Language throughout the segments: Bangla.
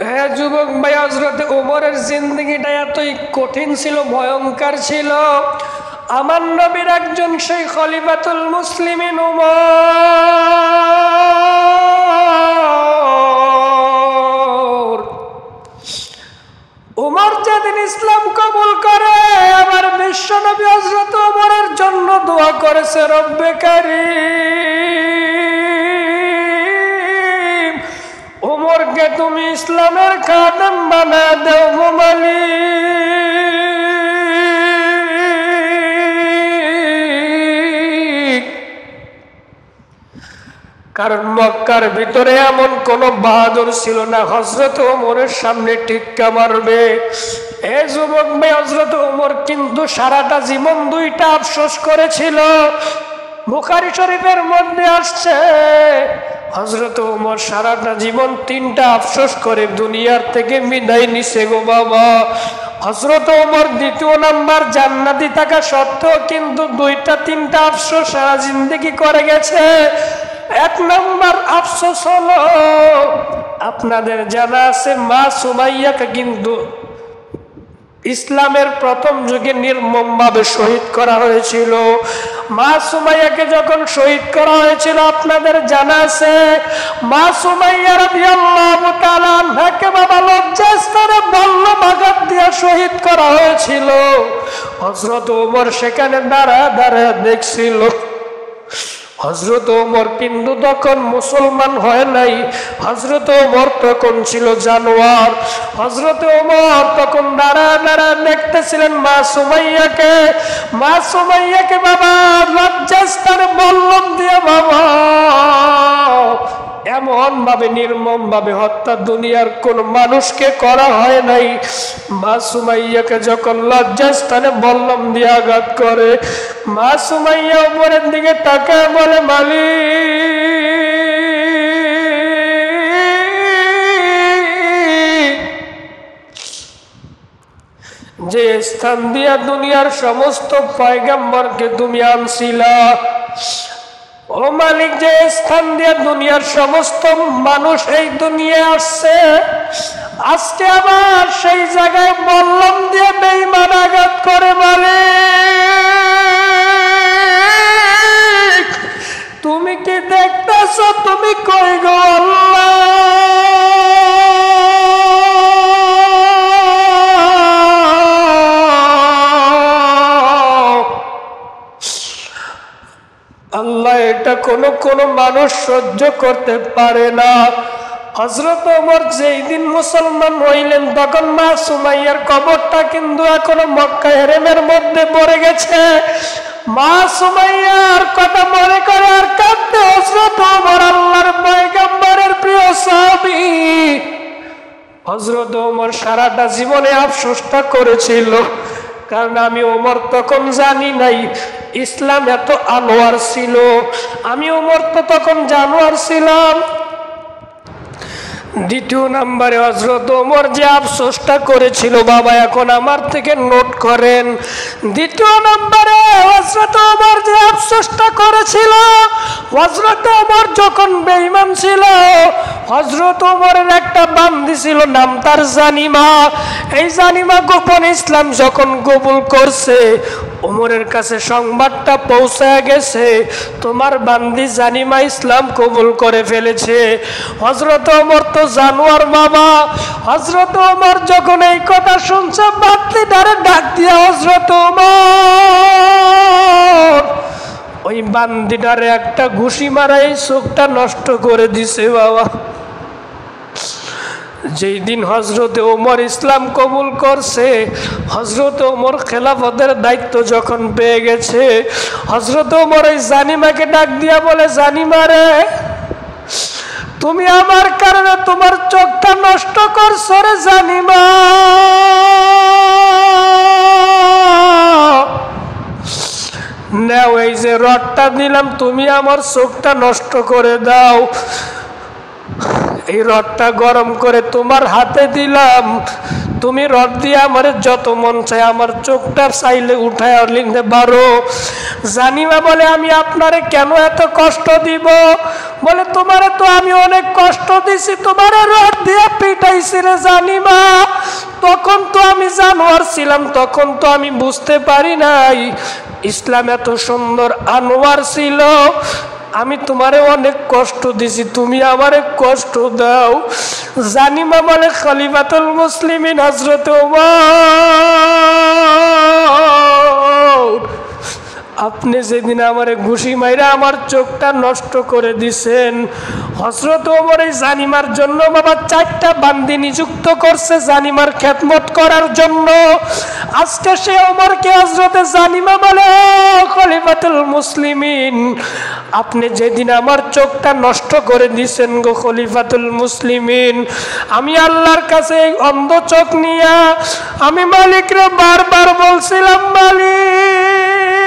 হ্যাঁ যুবক ভাই, হযরত ওমরের জিন্দেগিটা এতই কঠিন ছিল, ভয়ঙ্কর ছিল। আমার নবীর একজন সেই খলিফাতুল মুসলিমিন ওমর যেদিন ইসলাম কবুল করে, আমার বিশ্ব নবী হযরত ওমরের জন্য দোয়া করেছে, রব্বে কারীম, ওমরকে তুমি ইসলামের খাদেম বানা দাও গো মালিক। কারণ মক্কার ভিতরে এমন কোন বাহাদুর ছিল না হযরত ওমরের সামনে টিক্কা মারবে। এ যুবক ভাই, হযরত ওমর কিন্তু সারাটা জীবন দুইটা আফসোস করেছিল। বুখারী শরীফের মধ্যে আসছে হযরত ওমর সারাটা জীবন তিনটা আফসোস করে দুনিয়ার থেকে বিদায় নিছে গো বাবা। হযরত ওমর দ্বিতীয় নাম্বার জান্নাতি থাকা সত্ত্বেও কিন্তু দুইটা তিনটা আফসোস সারা জিন্দেগি করে গেছে। এক নম্বর আফসোস হলো, আপনাদের জানা আছে মা সুমাইয়াকে কিন্তু ইসলামের প্রথম যুগে নির্মমভাবে শহীদ করা হয়েছিল। মা সুমাইয়াকে যখন শহীদ করা হয়েছিল, আপনাদের জানা আছে মা সুমাইয়া রাদিয়াল্লাহু তাআলা আনহাকে বাবা লজ্জাস্থানে বল্লমাঘাত দিয়ে শহীদ করা হয়েছিল। হযরত ওমর সেখানে দাঁড়া দেখছিল। হযরত ওমর কিন্তু তখন মুসলমান হয় নাই, হযরত ওমর তখন ছিল জানোয়ার। হযরত ওমর তখন দাঁড়া দেখতেছিলেন মা সুমাইয়াকে বাবা লজ্জাস্থানে বল্লম দিয়ে বাবা এমন ভাবে নির্মম ভাবে হত্যা দুনিয়ার কোন মানুষকে করা হয় নাই। মা সুমাইয়াকে যখন লজ্জাস্থানে বল্লম দিয়ে আঘাত করে, মা সুমাইয়া উপরের দিকে তাকায় বলে, মালিক, যে স্থান দিয়া দুনিয়ার সমস্ত পয়গম্বরকে তুমি আনছিলা, ও মালিক, যে স্থান দিয়ে দুনিয়ার সমস্ত মানুষ এই দুনিয়ায় আসছে, আজকে আবার সেই জায়গায় বল্লম দিয়ে বেঈমান আঘাত করে। মালিক, তুমি কি দেখতেছ? তুমি কই গো আল্লাহ? আল্লাহ, এটা কোন মানুষ সহ্য করতে পারে না। হযরত ওমর যেই দিন মুসলমান হইলেন, তখন মা সুমাইয়ার কবরটা কিন্তু এখনো মক্কা হেরেমের মধ্যে পড়ে গেছে। মা সুমাইয়ার কথা মনে করে আর কাঁদতে হযরত ওমর, আল্লাহর পয়গম্বরের প্রিয় সাহাবী। হযরত ওমর সারাটা জীবনে আফসোসটা করেছিল, কারণ আমি ওমর তখন জানি নাই ইসলাম এত আনোয়ার ছিল। আমি ওমর তো তখন জানোয়ার ছিলাম। দ্বিতীয় নম্বরে হযরত ওমর যে আফসোসটা করেছিল বাবা, এখন আমার থেকে নোট করেন। দ্বিতীয় নম্বরে হযরত ওমর যে আফসোসটা করেছিল, হযরত ওমর যখন বেঈমান ছিল, হযরত ওমরের একটা বান্দি ছিল, নাম তার জানিমা। এই জানিমা গোপন ইসলাম যখন কবুল করছে, ওমরের কাছে সংবাদটা পৌঁছায় গেছে, তোমার বান্দি জানিমা ইসলাম কবুল করে ফেলেছে। হযরত ওমর তো জানোয়ার বাবা। হযরত ওমর যখন এই কথা শুনছে, বান্দিটারে ডাক দিয়া হযরত ওমর ওই বান্দিটারে একটা ঘুষি মারাই চোখটা নষ্ট করে দিছে বাবা। যেই দিন হযরত ওমর ইসলাম কবুল করছে, হযরত ওমর খেলাফতের দায়িত্ব যখন পেয়ে গেছে, হযরত ওমর এই জানিমাকে ডাক দিয়া বলে, জানিমা রে, তুমি আমার কারণে তোমার চোখটা নষ্ট করছো রে জানিমা। নাও, এই যে রডটা দিলাম, তুমি আমার চোখটা নষ্ট করে দাও। এই রডটা গরম করে তোমার হাতে দিলাম, তুমি রড দিয়ে আমার যত মন চায় আমার চোখটা চাইলে উঠায় নিতে পারো। জানিমা বলে আমি আপনারে কেন এত কষ্ট দিব? বলে তোমারে তো আমি অনেক কষ্ট দিছি, তোমারে রড দিয়ে পিটাইছি রে জানিমা। তখন তো আমি জানোয়ার ছিলাম, তখন তো আমি বুঝতে পারি নাই ইসলাম এত সুন্দর আনোয়ার ছিল। আমি তোমারে অনেক কষ্ট দিছি, তুমি আমারে কষ্ট দাও। জানিমা বলে খলিফাতুল মুসলিমিন হযরত ওমর, আপনি যেদিন আমারে ঘুষি মাইরা আমার চোখটা নষ্ট করে দিছেন, হযরত ওমর এই জানিমার জন্য বাবা 4টা বান্দি নিযুক্ত করছে জানিমার খেদমত করার জন্য। আজকে সে ওমরকে হযরতে জানিমা বলে খলিফাতুল মুসলিমিন, আপনি যেদিন আমার চোখটা নষ্ট করে দিছেন গো খলিফাতুল মুসলিমিন, আমি আল্লাহর কাছে এই অন্ধ চোখ নিয়া আমি মালিকরে বারবার বলছিলাম, মালিক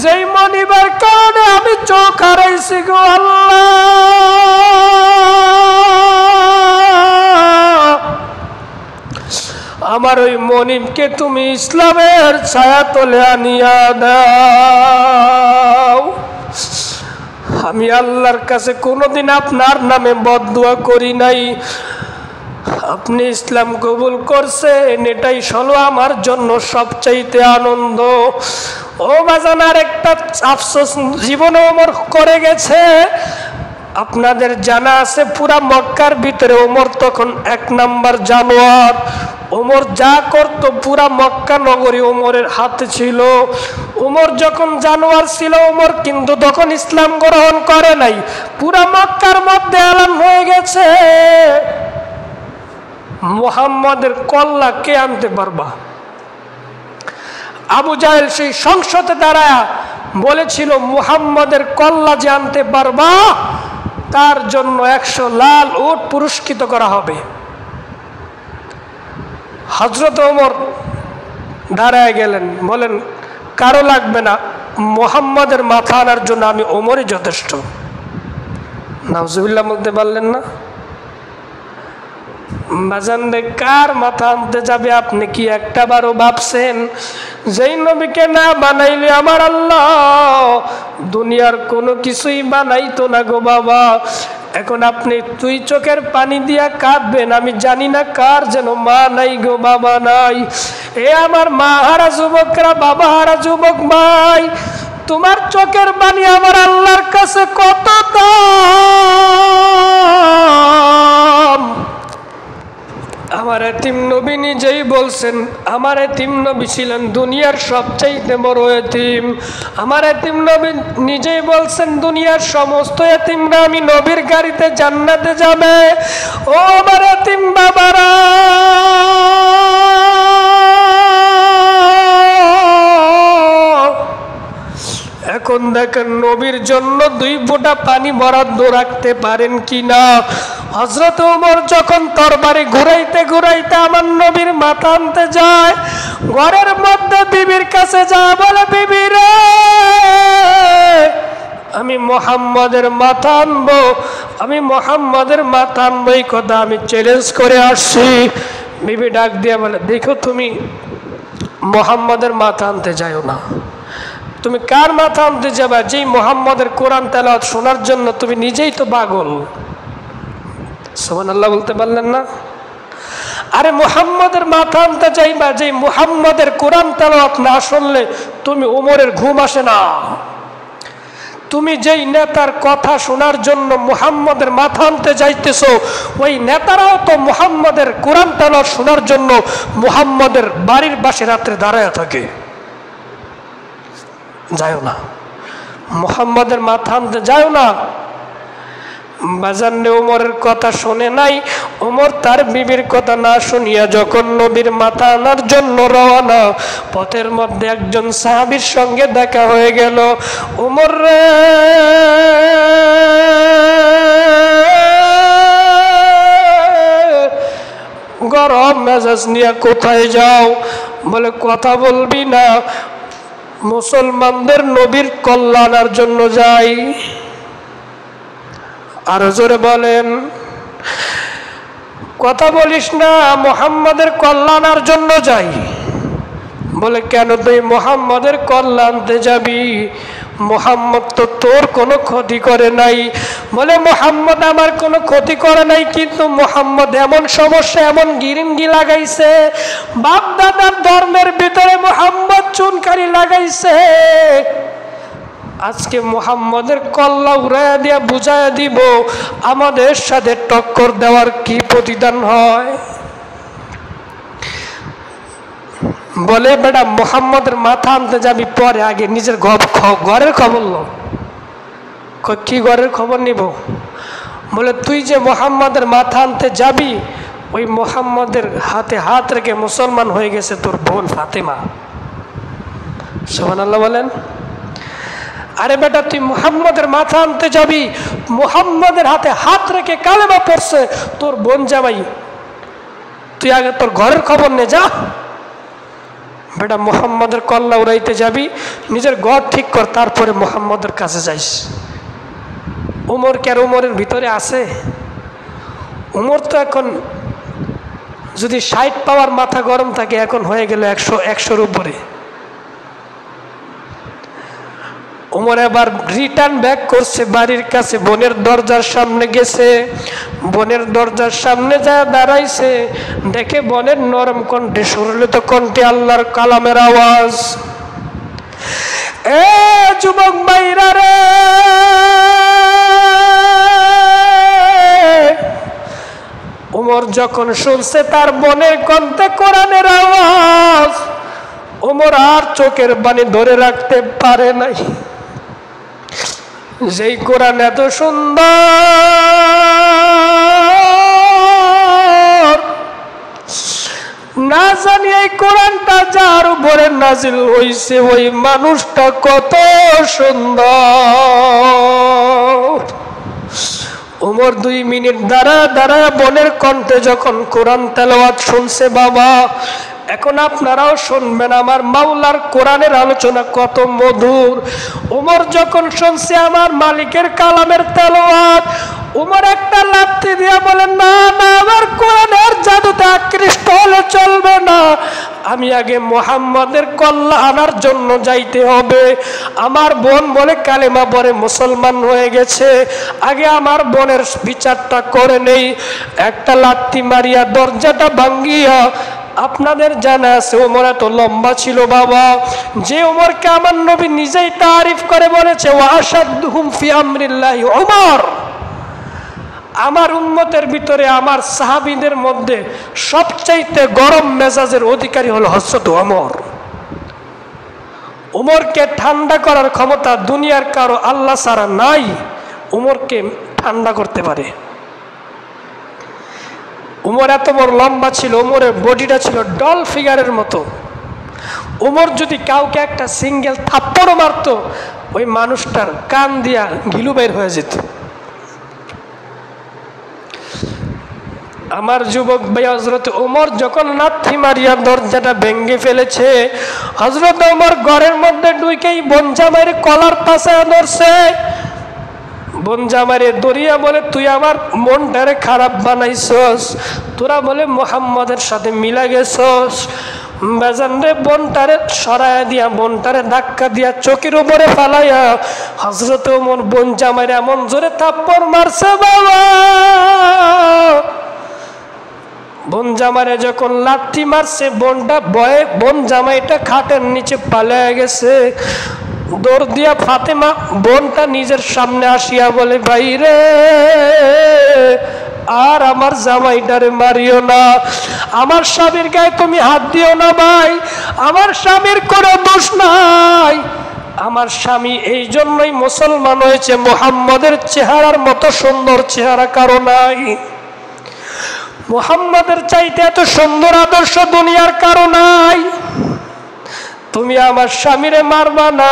যেই মনিবার কারণে আমি চোখ হারাইছি গো আল্লাহ, আমার ওই মনিবকে তুমি ইসলামের ছায়া তলে আনিয়া দাও। আমি আল্লাহর কাছে কোনোদিন আপনার নামে বদদুয়া করি নাই, আপনি ইসলাম কবুল করছেন এটাই হলো আমার জন্য সবচাইতে আনন্দ। ও বাজান, আর একটা আফসোস জীবনে ওমর করে গেছে। আপনাদের জানা আছে পুরা মক্কার ভিতরে ওমর তখন 1 নাম্বার জানোয়ার। ওমর যা করতো পুরা মক্কা নগরী ওমরের হাতে ছিল। ওমর যখন জানোয়ার ছিল, ওমর কিন্তু তখন ইসলাম গ্রহণ করে নাই। পুরা মক্কার মধ্যে এলান হয়ে গেছে, মুহাম্মাদের কল্লা কে আনতে পারবা? আবু জাহেল সেই সংসদে দাঁড়ায়া বলেছিল, মুহাম্মাদের কল্লা যে আনতে পারবা তার জন্য 100 লাল উট পুরস্কৃত করা হবে। হযরত ওমর দাঁড়ায় গেলেন, বলেন কারো লাগবে না, মুহাম্মাদের মাথা আনার জন্য আমি ওমরই যথেষ্ট। নাউজুবিল্লাহ বলতে পারলেন না? বাজানদে কার মাথা আনতে যাবে আপনি কি একটাবারও ভাবছেন? যেই নবীকে না বানাইলে আমার আল্লাহ দুনিয়ার কোনো কিছুই বানাইতো না গো বাবা। এখন আপনি তুই চোখের পানি দিয়া কাঁদবেন, আমি জানি না কার যেন মা নাই গো বাবা নাই। এ আমার মা হারা যুবকরা, বাবা হারা যুবক ভাই, তোমার চোখের পানি আমার আল্লাহর কাছে কত দাম। আমার এতিম নবী নিজেই বলছেন, আমার এতিম নবী ছিলেন দুনিয়ার সবচাইতে বড় এতিম। আমার এতিম নবী নিজেই বলছেন, দুনিয়ার সমস্ত এতিমরা আমি নবীর গাড়িতে জান্নাতে যাবে। ও আমার এতিম বাবারা, এখন দেখেন নবীর জন্য 2 ফোঁটা পানি বরাদ্দ রাখতে পারেন কিনা। হযরত ওমর যখন তরবারি ঘুরাইতে ঘুরাইতে আমার নবীর মাথা আনতে যায়, ঘরের মধ্যে বিবির কাছে যায়, বলে বিবি রে, আমি মুহাম্মাদের মাথা আনবো, আমি মুহাম্মাদের মাথা আনবো, এই কথা আমি চ্যালেঞ্জ করে আসছি। বিবি ডাক দিয়ে বলে, দেখো তুমি মুহাম্মাদের মাথা আনতে যাও না, তুমি কার মাথা আনতে যাবা? যেই মুহাম্মাদের কোরআন তেলাওয়াত শোনার জন্য তুমি নিজেই তো পাগল। সুবহানাল্লাহ বলতে পারলেন না? আরে মুহাম্মাদের মাথা আনতে চাইবা, যে মুহাম্মাদের কোরআন তেলাওয়াত না শুনলে তুমি ওমরের ঘুম আসে না। তুমি যেই নেতার কথা শোনার জন্য মুহাম্মাদের মাথা আনতে যাইতেছো, ওই নেতারাও তো মুহাম্মাদের কোরআন তেলাওয়াত শোনার জন্য মুহাম্মাদের বাড়ির পাশে রাত্রে দাঁড়ায় থাকে। যাও না, মুহাম্মাদের মাথা আনতে যাও না। বাজান ওমরের কথা শুনে নাই। ওমর তার বিবির কথা না শুনিয়া যখন নবীর মাথা আনার জন্য রওনা, পথের মধ্যে একজন সাহাবীর সঙ্গে দেখা হয়ে গেল। ওমর রে, গরম মেজাজ নিয়ে কোথায় যাও? বলে কথা বলবি না, মুসলমানদের নবীর কল্যাণের জন্য যাই। আর জোরে বলেন, কথা বলিস না, মুহাম্মাদের কল্যাণের জন্য যাই। বলে কেন তুই মুহাম্মাদের কল্যাণতে যাবি? মুহাম্মদ তো তোর কোনো ক্ষতি করে নাই। বলে মুহাম্মদ আমার কোনো ক্ষতি করে নাই, কিন্তু মুহাম্মদ এমন সমস্যা, এমন গিরিঙ্গি লাগাইছে, বাপ দাদার ধর্মের ভিতরে মুহাম্মদ চুনকারি লাগাইছে। আজকে মুহাম্মদের কল্লা উড়াইয়া দিয়া বুঝাইয়া দিব আমাদের সাথে টক্কর দেওয়ার কি প্রতিদান হয়। বলে বেটা মুহাম্মদের মাথা আনতে যাবি পরে, আগে নিজের ঘরের খবর লো। কি ঘরের খবর নিব? বলে তুই যে মুহাম্মদের মাথা আনতে যাবি, ওই মুহাম্মদের হাতে হাত রেখে মুসলমান হয়ে গেছে তোর বোন ফাতেমা। সুবহানাল্লাহ বলেন। আরে বেটা তুই মুহাম্মদের মাথা আনতে যাবি, মুহাম্মদের হাতে হাত রেখে কালেমা পড়ছে তোর বোন জামাই, তুই আগে তোর ঘরের খবর নে যা। বেটা মুহাম্মদের কল্লা উড়াইতে যাবি, নিজের ঘর ঠিক কর, তারপরে মুহাম্মদের কাছে যাইস। উমর কে আর উমরের ভিতরে আছে? উমর তো এখন যদি 60 পাওয়ার মাথা গরম থাকে, এখন হয়ে গেল 100-100-র উপরে। উমর এবার রিটার্ন ব্যাক করছে বাড়ির কাছে, বোনের দরজার সামনে গেছে, বোনের দরজার সামনে যা দাঁড়াইছে, দেখে বোনের নরম কণ্ঠে, সুরলিত কণ্ঠে আল্লাহর কালামের আওয়াজ। এ যুবক ভাইরা রে, উমর যখন শুনছে তার বোনের কণ্ঠে কোরআনের আওয়াজ, উমর আর চোখের পানি ধরে রাখতে পারে নাই। যেই কোরআন এত সুন্দর, না জানি এই কোরআনটা যার উপরে নাজিল হইছে ওই মানুষটা কত সুন্দর। উমর 2 মিনিট দাঁড়া বোনের কণ্ঠে যখন কোরআন তেলাওয়াত শুনছে, বাবা এখন আপনারাও শুনবেন আমার মাওলার কোরআনের আলোচনা কত মধুর। উমর যখন শুনছে আমার মালিকের কালামের তেলাওয়াত, উমর একটা লাথি দিয়া বলেন, না না, আমার কোরআনের জাদুতে আকৃষ্ট হলে চলবে না, আমি আগে মুহাম্মাদের কল্লা আনার জন্য যাইতে হবে। আমার বোন বলে কালেমা পড়ে মুসলমান হয়ে গেছে, আগে আমার বোনের বিচারটা করে নেই। একটা লাথি মারিয়া দরজাটা ভাঙ্গিয়া, আপনাদের জানা আছে ওমর এত লম্বা ছিল বাবা, যে ওমরকে আমার নবী নিজেই তারিফ করে বলেছে, ওয়াশাদহুম ফি আমরিল্লাহি ওমর, আমার উম্মতের ভিতরে আমার সাহাবীদের মধ্যে সবচাইতে গরম মেজাজের অধিকারী হলো হযরত ওমর। ওমরকে ঠান্ডা করার ক্ষমতা দুনিয়ার কারো আল্লাহ ছাড়া নাই, ওমরকে ঠান্ডা করতে পারে। উমর এত বড় লম্বা ছিল, উমরের বডিটা ছিল ডল ফিগারের মতো। উমর যদি কাউকে একটা সিঙ্গেল থাপ্পড়ও মারত, ওই মানুষটার কান দিয়া ঘিলু বের হয়ে যেত। আমার যুবক ভাই হযরত উমর যখন লাথি মারিয়া দরজাটা ভেঙে ফেলেছে, হযরত উমর ঘরের মধ্যে ঢুকেই বোন জামাইয়ের কলার পাশে ধরছে। বোন জামাইরে দরিয়া বলে, তুই আমার মনটারে খারাপ বানাইছস, তোরা বলে মুহাম্মাদের সাথে মিলা গেছস। বেজান রে বোনটারে সরাইয়া দিয়া, বোনটারে ধাক্কা দিয়া চোখের উপরে ফালাইয়া হযরত ওমর বোন জামাইরে এমন জোরে থাপ্পড় মারছে বাবা। বোন জামাইরে যখন লাথি মারছে, বোনটা ভয়ে বোন জামাইটা খাটের নিচে পালিয়ে গেছে। দৌড় দিয়া ফাতেমা বোনটা নিজের সামনে আসিয়া বলে, ভাই রে, আর আমার জামাইটারে মারিও না, আমার স্বামীর গায়ে তুমি হাত দিও না ভাই, আমার স্বামীর কোনো দোষ নাই, আমার স্বামী এই জন্যই মুসলমান হয়েছে, মুহাম্মাদের চেহারার মতো সুন্দর চেহারা কারো নাই, মুহাম্মাদের চাইতে এত সুন্দর আদর্শ দুনিয়ার কারো নাই, তুমি আমার স্বামীরে মারবা না।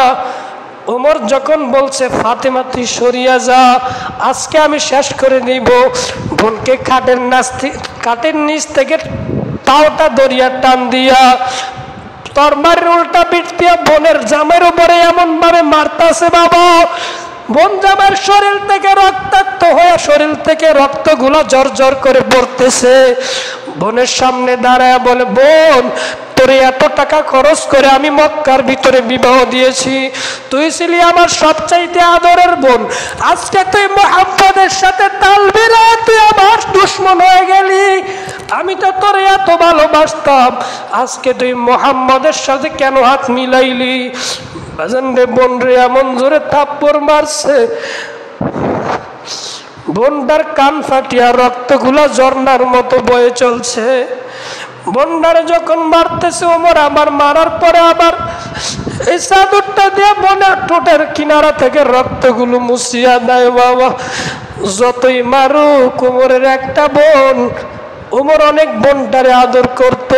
ওমর যখন বলছে, ফাতেমা তুই সরিয়া যা, আজকে আমি শেষ করে নিব, বোনকে খাটের নিচ থেকে পাওটা দরিয়া টান দিয়া তরবারির উল্টা পিঠ দিয়া বোনের জামের উপরে এমন ভাবে মারতাছে বাবা, বোন জামার শরীর থেকে রক্তাক্ত হয়ে শরীর থেকে রক্তগুলো জর্জর করে পড়তেছে। বোনের সামনে দাঁড়ায় বলে, বোন তোরে এত টাকা খরচ করে আমি মক্কার ভিতরে বিবাহ দিয়েছি, তুই ছিলি আমার সবচাইতে আদরের বোন, আজকে তুই মুহাম্মদের সাথে তাল মিলা তুই আমার দুশমন হয়ে গেলি। আমি তো তোরে এত ভালোবাসতাম, আজকে তুই মুহাম্মদের সাথে কেন হাত মিলাইলি? বাজান রে, বোন রে এমন জোরে থাপ্পড় মারছে, বোনটার কান ফাটিয়া রক্তগুলা ঝর্ণার মতো বয়ে চলছে। বোনটারে যখন মারতেছে ওমর আবার মারার পরে আবার এই চাদরটা দিয়ে বোনের ঠোঁটের কিনারা থেকে রক্তগুলো মুছিয়া দেয়। বাবা যতই মারুক ওমরের একটা বোন, ওমর অনেক বোনটারে আদর করত।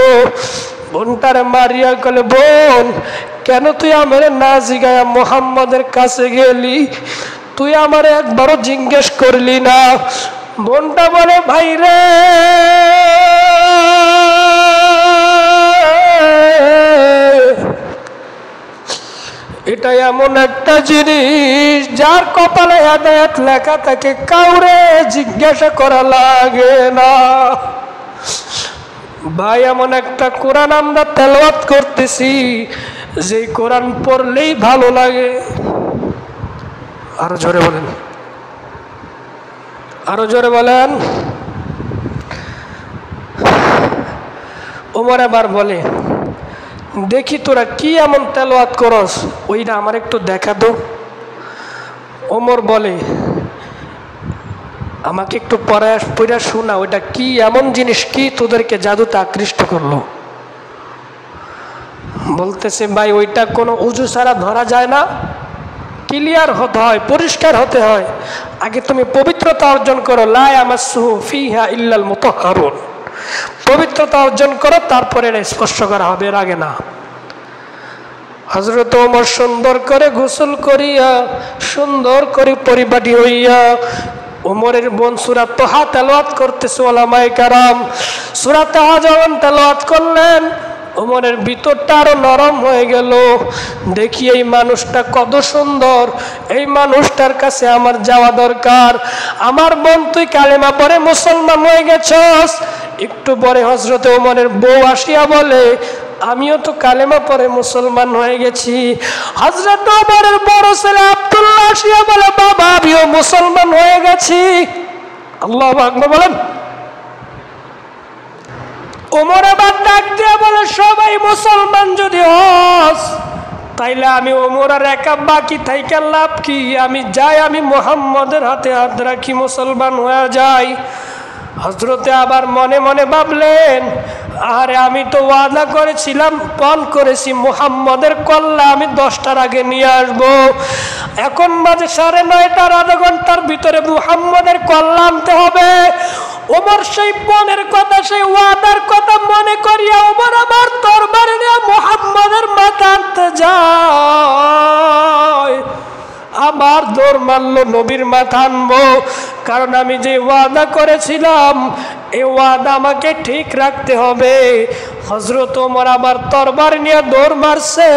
বোনটারে মারিয়া কলে, বোন কেন তুই আমারে না জিগায়া মুহাম্মদের কাছে গেলি? তুই আমারে একবারও জিজ্ঞেস করলি না। বোনটা বলে, ভাই রে এটা এমন একটা জিনিস যার কপালে হেদায়েত লেখা থাকে, কাউরে জিজ্ঞাসা করা লাগে না। ভাই এমন একটা কোরআন আমরা তেলাওয়াত করতেছি যে কোরআন পড়লেই ভালো লাগে। আরো জোরে বলেন, আরো জোরে বলেন। ওমর আবার বলে, দেখি তোরা কি এমন তেলাওয়াত করস, ওইটা আমার একটু দেখা দো। ওমর বলে, আমাকে একটু পড়া শোনা, ওইটা কি এমন জিনিস, কি তোদেরকে জাদুতে আকৃষ্ট করলো? বলতেছে, ভাই ওইটা কোনো উজু ছাড়া ধরা যায় না, ক্লিয়ার হতে হয়, পরিষ্কার হতে হয়। আগে তুমি পবিত্রতা অর্জন করো, লা ইয়ামাসসুহু ফিহা ইল্লাল মুতাহহারুন, পবিত্রতা অর্জন করো, তারপরে এটা স্পর্শ করা হবে, এর আগে না। হযরত ওমর সুন্দর করে গোসল করিয়া সুন্দর করে পরিপাটি হইয়া ওমরের বোন সূরা তাহা তেলাওয়াত করতেছে। উলামায়ে কেরাম সূরা তাহা যখন তেলাওয়াত করলেন, ওমরের ভিতরটা আরো নরম হয়ে গেল। দেখি এই মানুষটা কত সুন্দর, এই মানুষটার কাছে আমার যাওয়া দরকার। আমার বোন তুই কালেমা পড়ে মুসলমান হয়ে গেছস। একটু পরে হযরত ওমরের বউ আসিয়া বলে, আমিও তো কালেমা পড়ে মুসলমান হয়ে গেছি। হযরত ওমরের বড় ছেলে আব্দুল্লাহ আসিয়া বলে, বাবা আমিও মুসলমান হয়ে গেছি। আল্লাহু আকবার বলেন। ওমর আবার ডাক দিয়ে বলে, সবাই মুসলমান যদি হস তাইলে আমি ওমর আর একা বাকি থাইকা লাভ কি? আমি যাই, আমি মুহাম্মদের হাতে হাত রাখি, মুসলমান হয়ে যাই। হযরতে আবার মনে মনে ভাবলেন, আরে আমি তো ওয়াদা করেছিলাম, পণ করেছি মুহাম্মদের কল্লা আমি 10টার আগে নিয়ে আসবো। এখন বাজে 9:30, আধা ঘন্টার ভিতরে মুহাম্মদের কল্লা আনতে হবে। ওমর সেই পণের কথা, সেই ওয়াদার কথা মনে করিয়া ওমর আবার তরবারি নিয়ে মুহাম্মদের মাথা আনতে যায়। আবার দৌড় মারল, নবীর মাথা আনবো, কারণ আমি যে ওয়াদা করেছিলাম এই ওয়াদা আমাকে ঠিক রাখতে হবে। হযরত ওমর আবার তরবারি নিয়ে দৌড় মারছে।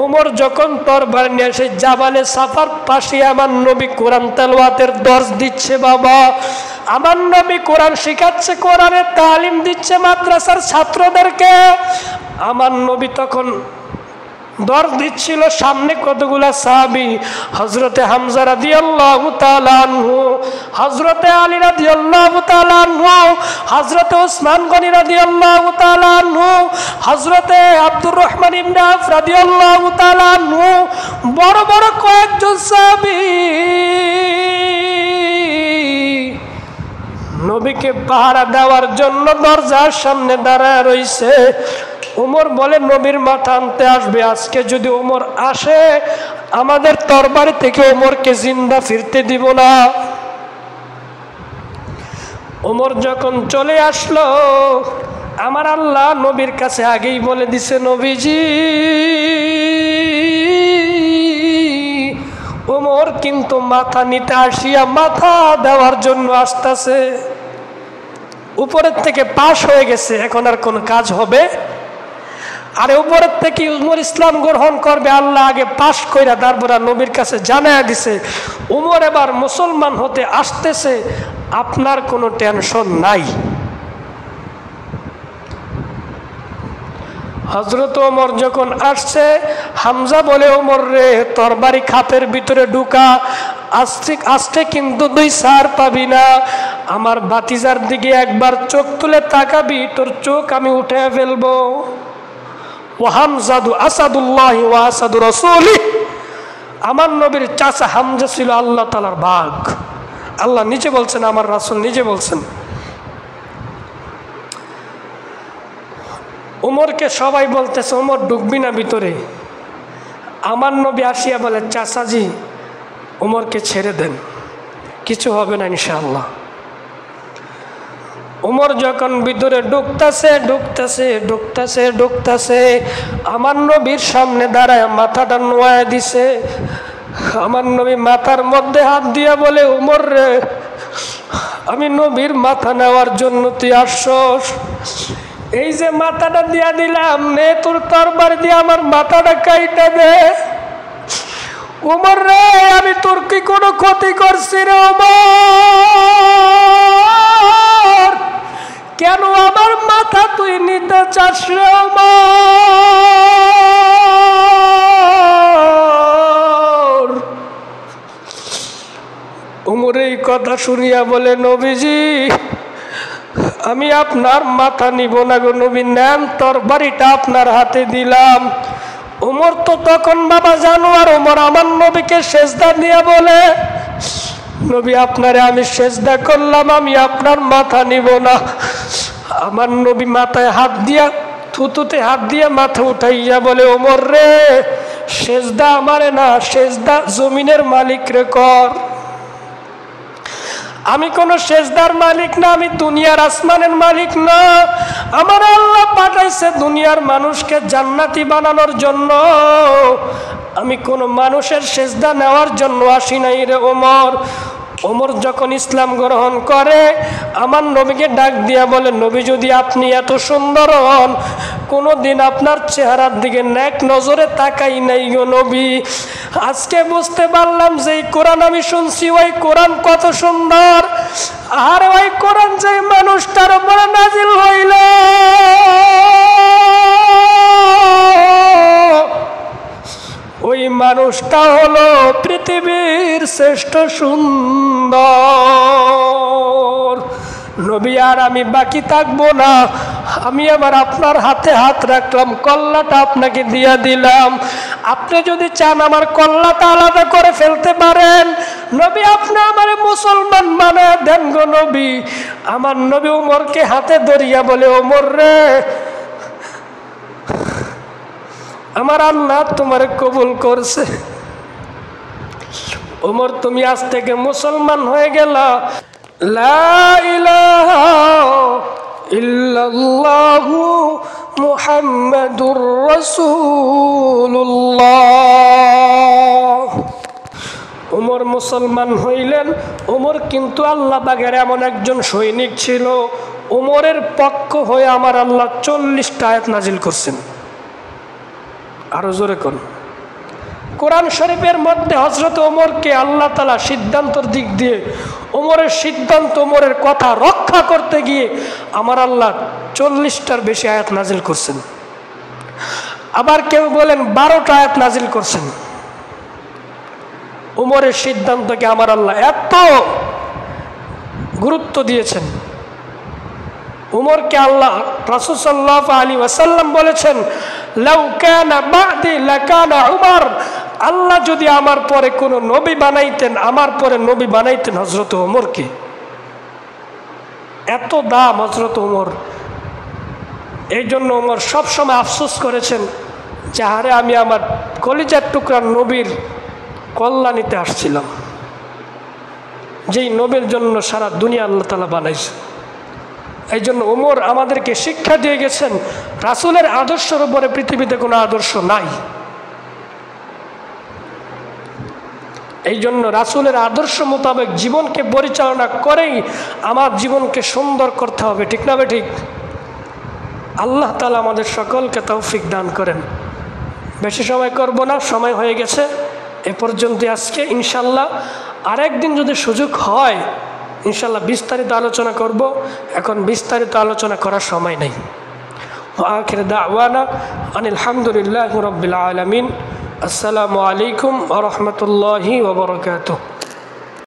ওমর যখন তরবারি নিয়ে সেই জাবালে সাফার পাশে আমার নবী কোরআন তেলাওয়াতের দর্শ দিচ্ছে। বাবা আমার নবী কোরআন শিখাচ্ছে, কোরআনের তালিম দিচ্ছে মাদ্রাসার ছাত্রদেরকে। আমার নবী তখন দর্শ দিচ্ছিল, সামনে কতগুলা সাহাবী, হযরতে হামজা রাদিয়াল্লাহু তাআলা আনহু, হযরতে আলী রাদিয়াল্লাহু তাআলা আনহু, হযরতে ওসমান গনি রাদিয়াল্লাহু তাআলা আনহু, হযরতে আব্দুর রহমান ইবনে আওফ রাদিয়াল্লাহু তাআলা আনহু, বড় বড় কয়েকজন সাহাবী নবীকে পাহারা দেওয়ার জন্য দরজার সামনে দাঁড়ায় রইছে। ওমর বলে, নবীর মাথা আনতে আসবে, আজকে যদি ওমর আসে আমাদের তরবারি থেকে ওমরকে জিন্দা ফিরতে দিব না। ওমর যখন চলে আসলো, আমার আল্লাহ নবীর কাছে আগেই বলে দিছে, নবীজি ওমর কিন্তু মাথা নিতে আসিয়া মাথা দেওয়ার জন্য আসতেছে, উপরের থেকে পাশ হয়ে গেছে, এখন আর কোনো কাজ হবে আর উপরের থেকে উমর ইসলাম গ্রহণ করবে আল্লাহ আগে পাশ কইরা তারপর নবীর কাছে জানায়া দিছে উমর এবার মুসলমান হতে আসতেছে, আপনার কোনো টেনশন নাই। হযরত ওমর যখন আসছে, হামজা বলে ওমর রে তোর বাড়ি খাপের ভিতরে ঢুকা, আস্তে আস্তে কিন্তু দুই সার পাবি না, আমার ভাতিজার দিকে একবার চোখ তুলে তাকাবি, তোর চোখ আমি উঠে ফেলবো। ওয়া হামজাদু আসাদুল্লাহ ওয়া আসাদু রাসূলিহি, আমার নবীর চাচা হামজা ছিল আল্লাহ তাআলার বাঘ। আল্লাহ নিজে বলছেন, আমার রাসূল নিজে বলছেন। উমরকে সবাই বলতেছে উমর ঢুকবি না ভিতরে। আমার নবী আসিয়া বলে চাচাজি উমরকে ছেড়ে দেন, কিছু হবে না ইনশাআল্লাহ। উমর যখন ভিতরে ঢুকতেছে, আমার নবীর সামনে দাঁড়ায় মাথাটা নোয়া দিছে। আমার নবী মাথার মধ্যে হাত দিয়া বলে উমর রে, আমি নবীর মাথা নেওয়ার জন্য তুই আসছস, এই যে মাথাটা দিয়া দিলাম, নে তোর তরবারি দিয়ে আমার মাথাটা কাইটা দে। উমর রে, আমি তোর কি কোনো ক্ষতি করছি রে উমর? কেন আমার মাথা তুই নিতে চাস রে উমর? উমর এই কথা শুনিয়া বলে নবীজি আমি আপনার মাথা নিব না গো নবী, নেন তরবারিটা আপনার হাতে দিলাম। উমর তো তখন বাবা জানোয়ার, উমর আমার নবীকে সেজদা দিয়ে বলে নবী আপনারে আমি সেজদা করলাম, আমি আপনার মাথা নিব না। আমার নবী মাথায় হাত দিয়া, থুতুতে হাত দিয়া মাথা উঠাইয়া বলে ওমর রে, সেজদা আমারে না, সেজদা জমিনের মালিক রে কর। আমি কোন সেজদার মালিক না, আমি দুনিয়ার আসমানের মালিক না। আমার আল্লাহ পাঠাইছে দুনিয়ার মানুষকে জান্নাতি বানানোর জন্য, আমি কোন মানুষের সেজদা নেওয়ার জন্য আসি নাই রে ওমর। ওমর যখন ইসলাম গ্রহণ করে, আমার নবীকে ডাক দিয়া বলে নবী যদি আপনি এত সুন্দর হন, কোনোদিন আপনার চেহারার দিকে নেক নজরে তাকাই নাই গো নবী। আজকে বুঝতে পারলাম যে কোরআন আমি শুনছি ওই কোরআন কত সুন্দর, আর ওই কোরআন যে মানুষটার উপরে নাজিল হইল ওই মানুষটা হলো পৃথিবীর শ্রেষ্ঠ সুন্দর নবী। আর আমি বাকি থাকবো না, আমি আবার আপনার হাতে হাত রাখলাম, কল্লাটা আপনাকে দিয়া দিলাম। আপনি যদি চান আমার কল্লাটা আলাদা করে ফেলতে পারেন নবী, আপনি আমার মুসলমান বানায় দেন গো নবী। আমার নবী ওমরকে হাতে ধরিয়া বলে ওমর রে, আমার আল্লাহ তোমার কবুল করছে, ওমর তুমি আজ থেকে মুসলমান হয়ে গেলা। লা ইলাহা ইল্লাল্লাহু মুহাম্মাদুর রাসূলুল্লাহ। ওমর মুসলমান হইলেন। ওমর কিন্তু আল্লাহ পাকের এমন একজন সৈনিক ছিল, ওমরের পক্ষ হয়ে আমার আল্লাহ 40টা আয়াত নাজিল করছেন। আরো জোরে কোন কোরআন শরীফের মধ্যে হযরত ওমরকে আল্লাহ তাআলা সিদ্ধান্তর দিক দিয়ে ওমরের সিদ্ধান্ত, ওমরের কথা রক্ষা করতে গিয়ে আমার আল্লাহ 40টার বেশি আয়াত নাজিল করছেন। আবার কেউ বলেন 12টা আয়াত নাজিল করছেন। ওমরের সিদ্ধান্তকে আমার আল্লাহ এত গুরুত্ব দিয়েছেন। উমরকে আল্লাহ রাসূল সাল্লাল্লাহু আলাইহি ওয়াসাল্লাম বলেছেন, লাউ কানা বাদি লাকানা উমর, আল্লাহ যদি আমার পরে কোন নবী বানাইতেন, আমার পরে নবী বানাইতেন হযরত ওমরকে। এত দাম হযরত ওমর। এই জন্য ওমর সবসময় আফসোস করেছেন যে আরে আমি আমার কলিজার টুকরা নবীর কল্যাণীতে আসছিলাম, যেই নবীর জন্য সারা দুনিয়া আল্লাহ তাআলা বানাইছে। এই জন্য ওমর আমাদেরকে শিক্ষা দিয়ে গেছেন রাসূলের আদর্শের উপরে পৃথিবীতে কোনো আদর্শ নাই। এই জন্য রাসূলের আদর্শ মোতাবেক জীবনকে পরিচালনা করেই আমার জীবনকে সুন্দর করতে হবে, ঠিক না ঠিক? আল্লাহ তাআলা আমাদের সকলকে তৌফিক দান করেন। বেশি সময় করব না, সময় হয়ে গেছে। এ পর্যন্ত আজকে, ইনশাল্লাহ আরেকদিন যদি সুযোগ হয় ইনশাল্লাহ বিস্তারিত আলোচনা করব। এখন বিস্তারিত আলোচনা করার সময় নেই। আখির দাওয়ানা আনিল হামদুলিল্লাহি রাব্বিল আলামিন। আসসালামু আলাইকুম ওয়া রাহমাতুল্লাহি ওয়া বারাকাতুহু।